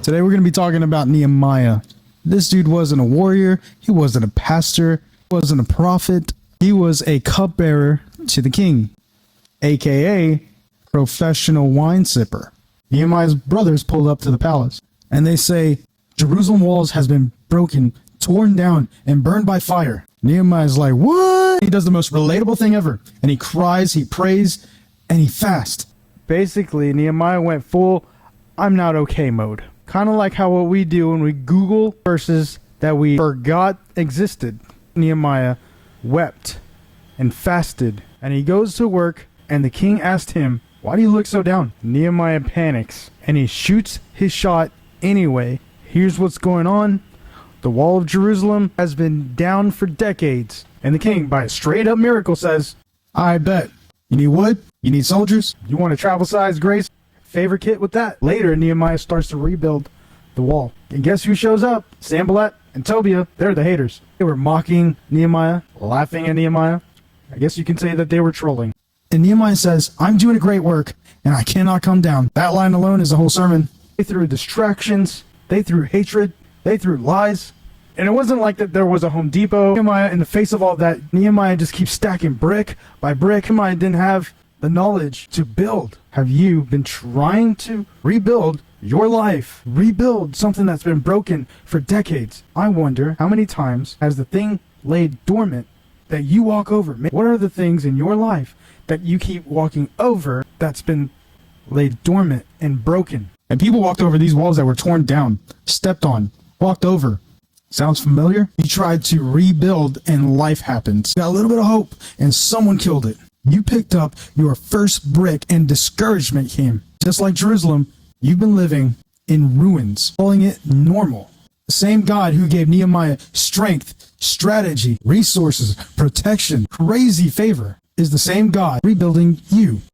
Today we're going to be talking about Nehemiah. This dude wasn't a warrior, he wasn't a pastor, he wasn't a prophet, he was a cupbearer to the king, aka professional wine sipper. Nehemiah's brothers pulled up to the palace, and they say, Jerusalem walls has been broken, torn down, and burned by fire. Nehemiah's like, what? He does the most relatable thing ever, and he cries, he prays, and he fasts. Basically, Nehemiah went full, I'm not okay mode. Kind of like how what we do when we Google verses that we forgot existed. Nehemiah wept and fasted, and he goes to work, and the king asked him, why do you look so down? Nehemiah panics, and he shoots his shot anyway. Here's what's going on. The wall of Jerusalem has been down for decades, and the king, by a straight up miracle, says, I bet. You need wood? You need soldiers? You want a travel-sized grace? Favorite kit with that. Later, Nehemiah starts to rebuild the wall. And guess who shows up? Sanballat and Tobiah. They're the haters. They were mocking Nehemiah, laughing at Nehemiah. I guess you can say that they were trolling. And Nehemiah says, I'm doing a great work, and I cannot come down. That line alone is a whole sermon. They threw distractions. They threw hatred. They threw lies. And it wasn't like that there was a Home Depot. Nehemiah, in the face of all that, Nehemiah just keeps stacking brick by brick. Nehemiah didn't have the knowledge to build. Have you been trying to rebuild your life? Rebuild something that's been broken for decades? I wonder how many times has the thing laid dormant that you walk over? What are the things in your life that you keep walking over that's been laid dormant and broken? And people walked over these walls that were torn down, stepped on, walked over. Sounds familiar? You tried to rebuild and life happens. Got a little bit of hope and someone killed it. You picked up your first brick and discouragement came. Just like Jerusalem, you've been living in ruins, calling it normal. The same God who gave Nehemiah strength, strategy, resources, protection, crazy favor is the same God rebuilding you.